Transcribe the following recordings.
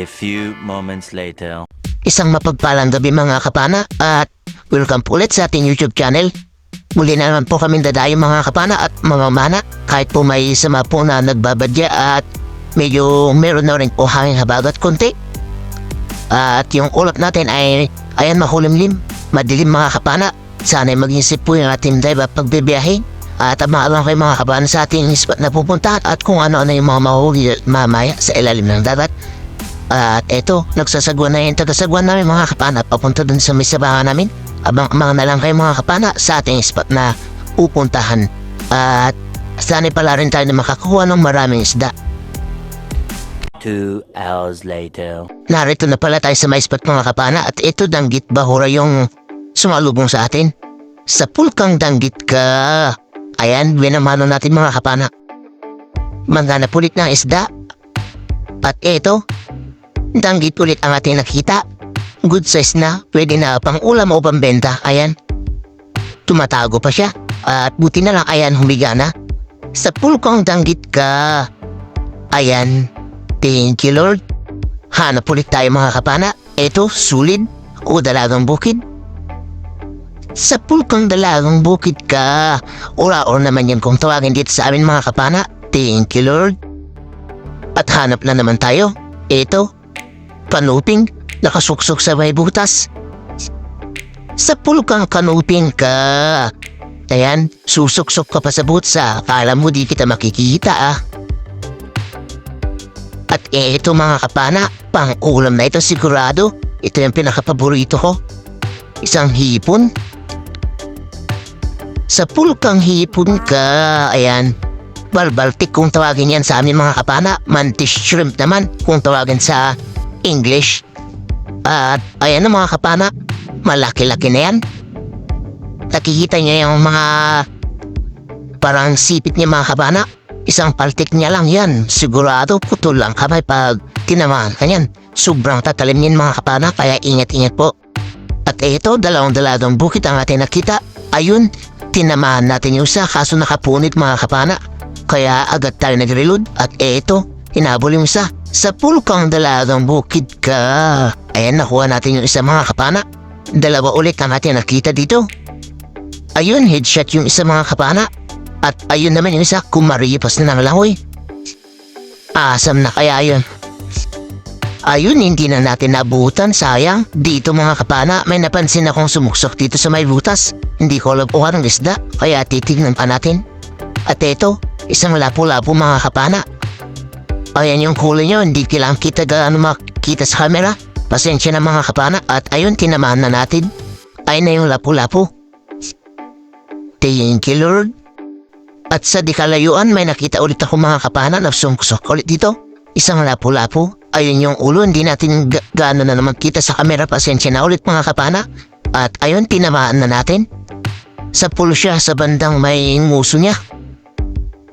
few moments later. Isang mapagpalang gabi mga kapana at welcome po ulit sa ating YouTube channel. Muli na naman po kami dadayo mga kapana at mga mana kahit po may sama po na nagbabadya at medyo meron na rin po hanging habagat konti. At yung ulap natin ay ayan makulimlim, madilim mga kapana. Sana'y mag-isip po yung ating drive at pagbibiyahe. At abang-abang kayo mga kapana sa ating spot na pupuntahan at kung ano-ano yung mga mahuli mamaya sa ilalim ng dagat. At eto, nagsasagwan na yung tagasagwan namin mga kapana papunta dun sa may sabahan namin. Abang-abang na lang kayo mga kapana sa ating spot na pupuntahan. At sana'y pala rin tayo na makakuha ng maraming isda. 2 hours later. Narito na pala tayo sa may spot mga kapana at ito Danggit Bahura yung sumalubong sa atin. Sa pulkang Danggit ka. Ayan, binamano natin mga kapana. Maghanap ulit ng isda. At ito, Danggit ulit ang ating nakita. Good size na, pwede na pang ulam o pambenta. Ayan, tumatago pa siya. At buti na lang, ayan, humiga na. Sa pulkang Danggit ka. Ayan, thank you Lord. Hanap ulit tayo mga kapana. Ito, sulid o dalagang bukid. Sa pulkang dalagang bukid ka. Ora-or naman yan kung tawagin dito sa amin mga kapana. Thank you Lord. At hanap na naman tayo. Ito, kanuping, nakasuksok sa may butas. Sa pulkang kanuping ka. Ayan, susuksok ka pa sa butas. Akala mo di kita makikita ah. At ito mga kapana, pang ulam na ito sigurado. Ito yung pinakapaborito ko. Isang hipon. Sa pulkang hipon ka, ayan, balbaltik kung tawagin yan sa amin mga kapana. Mantis shrimp naman kung tawagin sa English. At ayan na mga kapana, malaki-laki na yan. Nakikita niya yung mga parang sipit niya mga kapana. Isang paltik niya lang yan. Sigurado putol lang kamay pag tinamaan ka yan. Sobrang tatalim niyan mga kapana, kaya ingat-ingat po. At ito, dalawang dalagang bukit ang ating nakita. Ayun, tinamaan natin yung isa kaso nakapunit mga kapana. Kaya agad tayo nag-reload. At ito, hinabol yung isa. Sa pulkang dalagang bukid ka. Ayan, nakuha natin yung isa mga kapana. Dalawa ulit ang ating nakita dito. Ayun, headshot yung isa mga kapana. At ayun naman yung isa, kumaripas na ng langoy. Asam na kaya yun. Ayun, hindi na natin nabutan, sayang. Dito mga kapana, may napansin akong sumuksok dito sa may butas. Hindi ko alam ng isda, kaya titignan pa natin. At eto, isang lapu-lapu mga kapana. Ayan yung kulay nyo, hindi kailangan kita gaano makita sa camera. Pasensya na mga kapana, at ayun, tinamaan na natin. Ayun na yung lapu-lapu. Thank you Lord. At sa di kalayuan, may nakita ulit ako mga kapana na sumuksok ulit dito. Isang lapu-lapu. Ayun yung ulo, hindi natin gaano na naman kita sa camera. Pasensya na ulit mga kapana. At ayun, tinamaan na natin. Sa pulo siya, sa bandang may nguso niya.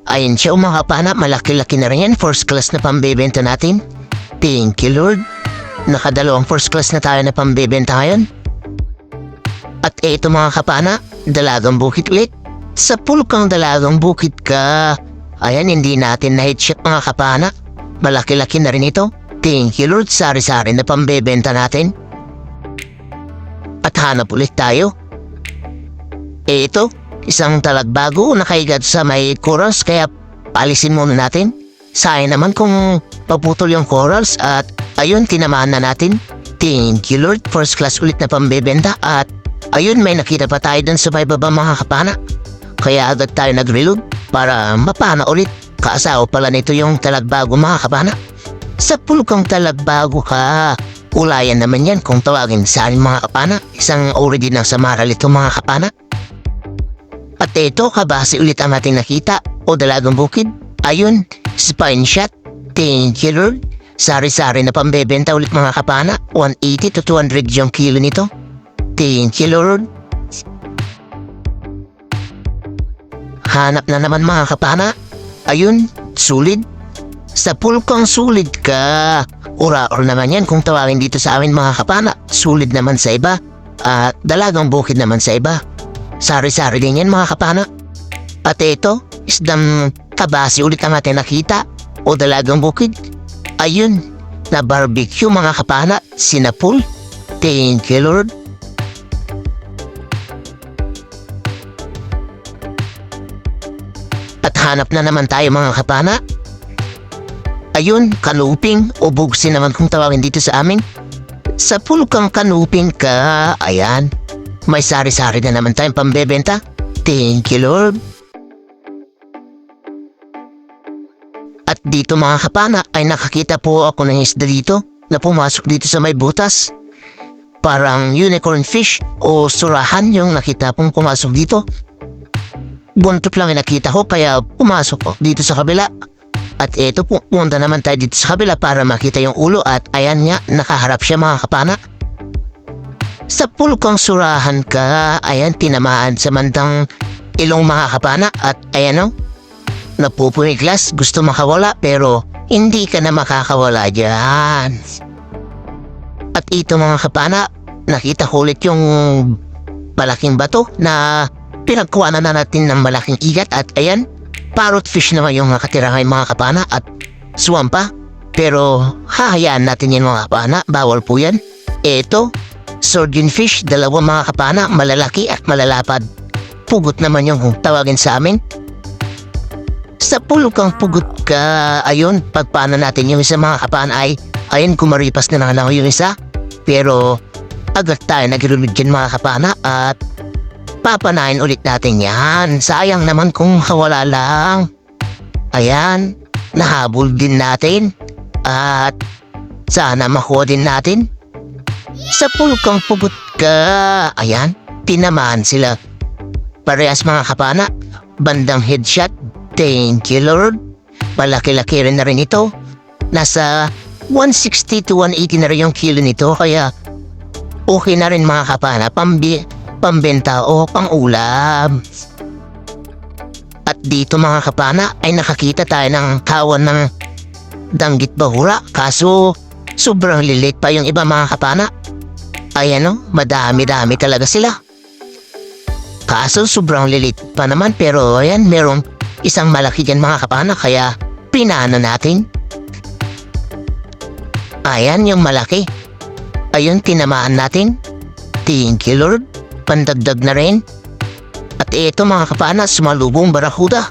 Ayun siya mga kapana, malaki-laki na rin yan. First class na pambebenta natin. Thank you Lord. Nakadalawang first class na tayo na pambebenta ngayon. At eto mga kapana, dalagang bukit ulit. Sa pulkang dalagang bukid ka. Ayan, hindi natin na-headshot mga kapana. Malaki-laki na rin ito. Thank you Lord, sari-sari na pambebenta natin. At hanap ulit tayo. Ito, isang talagbago nakahigad sa may corals, kaya palisin muna natin. Sayang naman kung paputol yung corals. At ayun, tinamaan na natin. Thank you Lord, first class ulit na pambebenta. At ayun, may nakita pa tayo dun sa may baba mga kapana. Kaya agad tayo nag-reload para mapana ulit. Kaasawa pala nito yung talagbago mga kapana. Sa pulkang talagbago ka. Ulayan naman yan kung tawagin sa amin mga kapana. Isang origin ng samaral ito mga kapana. At ito, kabase ulit ang ating nakita o dalagang bukid. Ayun, spine shot. Thank you Lord. Sari-sari na pambebenta ulit mga kapana. 180 to 200 yung kilo nito. Thank you Lord. Hanap na naman mga kapana. Ayun, sulid. Sa pulkang sulid ka. Ura-or naman yan kung tawagin dito sa amin mga kapana. Sulid naman sa iba. At dalagang bukid naman sa iba. Sari-sari din yan mga kapana. At ito, isdang kabasi ulit ang ating nakita. O dalagang bukid. Ayun, na barbecue mga kapana, sinapul. Thank you Lord. At hanap na naman tayo mga kapana. Ayun, kanuping o bugsin naman kung tawagin dito sa amin. Sa pulkang kanuping ka, ayan. May sari-sari na naman tayong pambebenta. Thank you Lord. At dito mga kapana ay nakakita po ako ng isda dito na pumasok dito sa may butas. Parang unicorn fish o surahan yung nakita pong pumasok dito. Buntot lang yung nakita ko kaya pumasok ko dito sa kabila. At eto po, punta naman tayo dito sa kabila para makita yung ulo at ayan nga, nakaharap siya mga kapana. Sa pulkang surahan ka, ayan, tinamaan sa mandang ilong mga kapana at ayan o, napupumiglas, gusto makawala pero hindi ka na makakawala dyan. At ito mga kapana, nakita ko ulit yung malaking bato na pinagkuhanan na natin ng malaking igat at ayan, parrot fish naman yung nakatirahan mga kapana at swampa. Pero hahayaan natin yan mga kapana, bawal po yan. Eto, sardine fish, dalawang mga kapana, malalaki at malalapad. Pugot naman yung tawagin sa amin. Sa pulkang pugot ka, ayun, pagpana natin yung isa mga kapana ay, ayun, kumaripas na lang yung isa. Pero agad tayo nagilulod dyan mga kapana at papanain ulit natin yan. Sayang naman kung hawala lang. Ayan, nahabol din natin. At sana makuha din natin. Sa pulkang pugot ka, ayan, tinamaan sila. Parehas mga kapana, bandang headshot. Thank you Lord. Palaki-laki rin na rin ito. Nasa 160 to 180 na rin yung kilo nito. Kaya okay na rin mga kapana, pambenta o pang-ulam. At dito mga kapana ay nakakita tayo ng kawan ng danggit bahura. Kaso sobrang lilit pa yung iba mga kapana. Ayan o, madami-dami talaga sila. Kaso sobrang lilit pa naman pero ayan, merong isang malaki dyan mga kapana kaya pinano natin. Ayan yung malaki. Ayun, tinamaan natin. Thank you Lord. Pandagdag na rin. At ito mga kapana, sumalubong barakuda.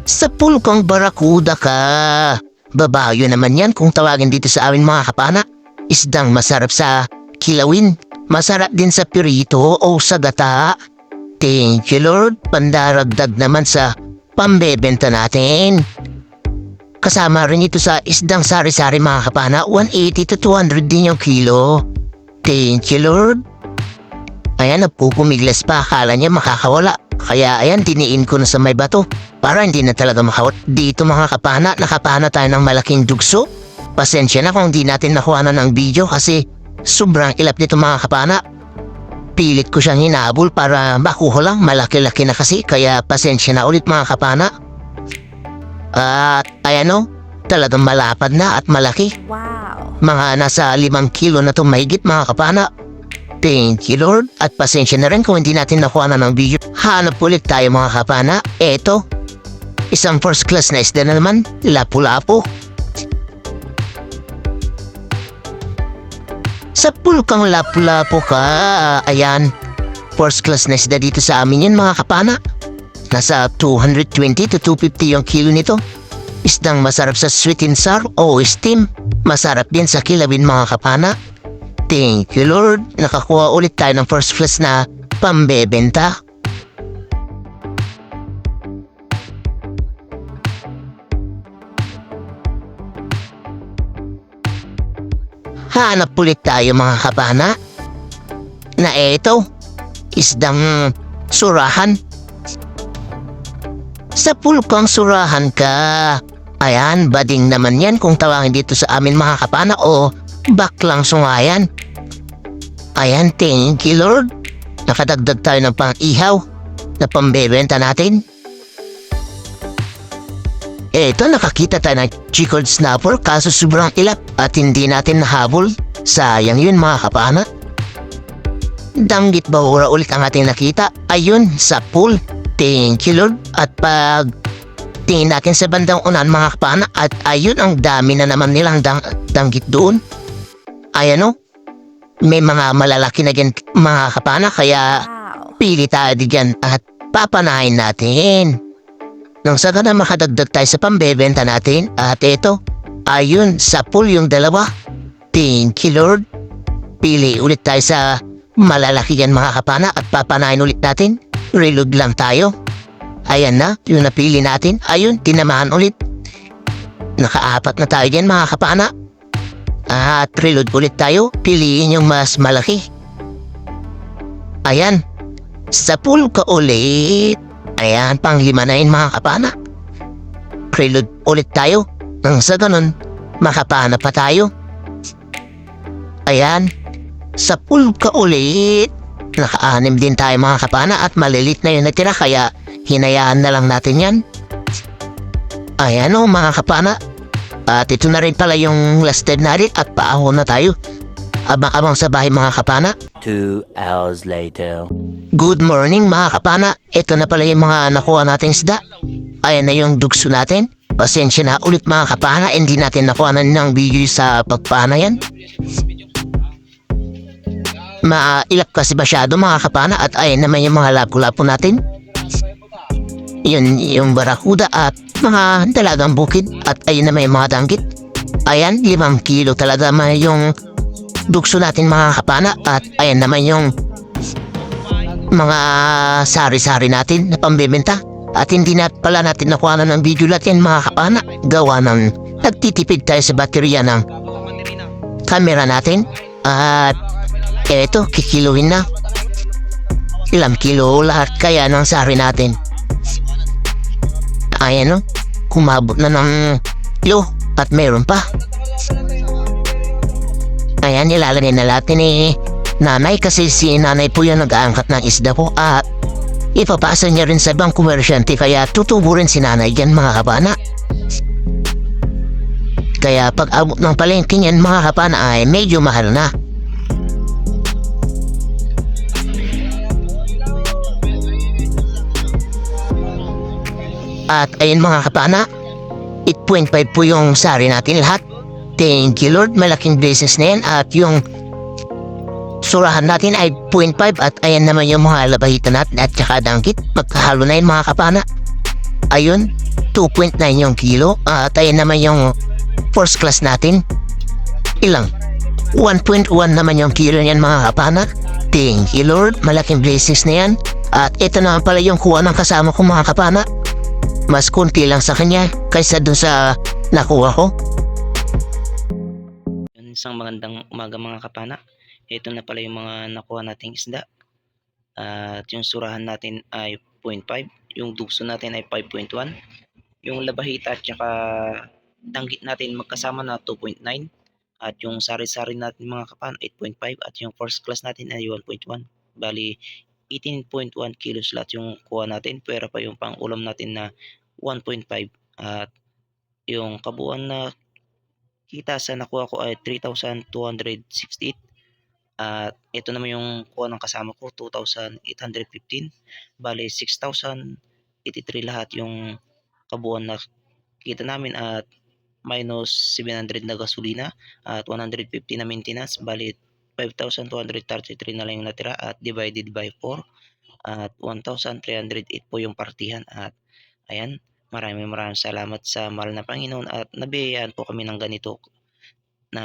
Sa pulkang barakuda ka, babayo naman yan kung tawagin dito sa amin mga kapana. Isdang masarap sa kilawin, masarap din sa pirito o sa gata. Thank you Lord, pandaragdag naman sa pambebenta natin. Kasama rin ito sa isdang sari-sari mga kapana, 180 to 200 din yung kilo. Thank you Lord. Ayan, napupumiglas pa, akala niya makakawala. Kaya ayan, diniin ko na sa may bato para hindi na talaga makawala. Dito mga kapana, nakapana tayo ng malaking dugso. Pasensya na kung hindi natin nakuha na ng video kasi sobrang ilap nito mga kapana. Pilit ko siyang hinabol para makuha lang, malaki-laki na kasi. Kaya pasensya na ulit mga kapana. At ayan o, talagang malapad na at malaki. Wow. Mga nasa 5 kilo na itong mahigit mga kapana. Thank you Lord. At pasensya na rin kung hindi natin nakuha na ng video. Hanap ulit tayo mga kapana. Eto, isang first class na isda na naman, lapu-lapu. Sa pulkang lapu-lapu ka, ayan, first class na isda dito sa amin yan mga kapana. Nasa 220 to 250 yung kilo nito. Isdang masarap sa sweet and sour o steam. Masarap din sa kilawin mga kapana. Thank you Lord. Nakakuha ulit tayo ng first class na pambebenta. Hanap ulit tayo mga kapana. Na eto, isdang surahan. Sa pulkang surahan ka. Ayan, bading naman yan kung tawagin dito sa amin mga kapana o baklang sungayan. Ayan, thank you Lord. Nakadagdag tayo ng pang-ihaw na pambebenta natin. Eto, nakakita tayo ng chickled snapper kaso sobrang ilap at hindi natin nahabol. Sayang yun mga kapana. Danggit bahura ulit ang ating nakita. Ayun, sa pool. Thank you Lord. At pag Tingin natin sa bandang unan mga kapana at ayun ang dami na naman nilang danggit doon. Ayan o, may mga malalaki na dyan mga kapana kaya pili tayo dyan at papanahin natin. Nang sa ganun makadagdag tayo sa pambebenta natin at ito, ayun sa pool yung dalawa. Thank you Lord. Pili ulit tayo sa malalaki yan mga kapana at papanahin ulit natin. Reload lang tayo. Ayan na, yung napili natin. Ayun, tinamahan ulit. Nakaapat na tayo dyan mga kapana. At reload ulit tayo. Piliin yung mas malaki. Ayan. Sa pool ka ulit. Ayan, pang-5 na yun mga kapana. Reload ulit tayo. Nang sa ganun, makapana pa tayo. Ayan. Sa pool ka ulit. Naka-6 din tayo mga kapana at malilit na yun natira kaya hinayaan na lang natin yan. Ayan o mga kapana. At ito na rin pala yung lasted natin at paahon na tayo. Abang-abang sa bahay mga kapana. 2 hours later. Good morning mga kapana. Ito na pala yung mga nakuha nating isda. Ayan na yung dugso natin. Pasensya na ulit mga kapana. Hindi natin nakuha na ng video sa pagpana yan. Mailap kasi masyado mga kapana at ayan naman yung mga lapu-lapu natin. Yun yung barakuda at mga dalagang bukid at ayun naman yung mga danggit. Ayan, 5 kilo talaga naman yung dugso natin mga kapana at ayan naman yung mga sari-sari natin na pambebenta. At hindi na pala natin nakuha na ng video lahat yan mga kapana. Gawa ng nagtitipid tayo sa baterya ng camera natin. At eto, kikiluhin na. Ilang kilo lahat kaya ng sari natin. Ayan o, kumabot na ng kilo at meron pa. Ayan, nilalagay na natin ni nanay kasi si nanay po yung nag-aangkat ng isda po at ipapasa niya rin sa ibang komersyante kaya tutubo rin si nanay dyan mga kapana. Kaya pag abot ng palengke niyan mga kapana ay medyo mahal na. At ayun mga kapana, 8.5 po yung sari natin lahat. Thank you Lord, malaking blessings na yan. At yung surahan natin ay 0.5 at ayan naman yung mga labahita natin at saka dangkit. Magkahalo na yun mga kapana. Ayun, 2.9 yung kilo. At ayan naman yung first class natin. Ilang? 1.1 naman yung kilo niyan mga kapana. Thank you Lord, malaking blessings na yan. At ito naman pala yung kuha ng kasama ko mga kapana. Mas kunti lang sa kanya kaysa dun sa nakuha ko. Isang magandang umaga mga kapana. Ito na pala yung mga nakuha nating isda. At yung surahan natin ay 0.5. Yung dugso natin ay 5.1. Yung labahita at saka danggit natin magkasama na 2.9. At yung sari-sari natin mga kapana 8.5. At yung first class natin ay 1.1. Bali 18.1 kilos lahat yung kuha natin. Pwera pa yung pang ulam natin na 1.5. At yung kabuuan na kita sa nakuha ko ay 3,268. At ito naman yung kuha ng kasama ko 2,815. Bali 6,083 lahat yung kabuuan na kita namin at minus 700 na gasolina at 150 na maintenance. Bali 5,233 na lang yung natira at divided by 4 at 1,308 po yung partihan. At ayan, maraming salamat sa mahal na Panginoon at nabiyayaan po kami ng ganito na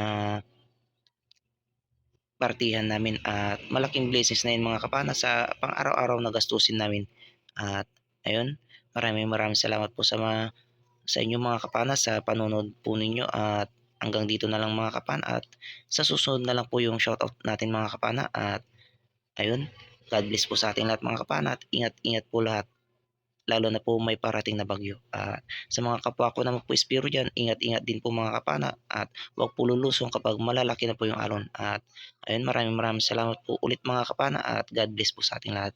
partihan namin at malaking blessings na yun mga kapana sa pang araw-araw na gastusin namin. At ayun, maraming salamat po sa inyo mga kapana sa panonood po ninyo at hanggang dito na lang mga kapana at sa susunod na lang po yung shoutout natin mga kapana. At ayun, God bless po sa ating lahat mga kapana at ingat-ingat po lahat. Lalo na po may parating na bagyo. Sa mga kapwa ko naman po espiro dyan, ingat-ingat din po mga kapana at huwag po lulusong kapag malalaki na po yung alon. At ayun, maraming salamat po ulit mga kapana at God bless po sa ating lahat.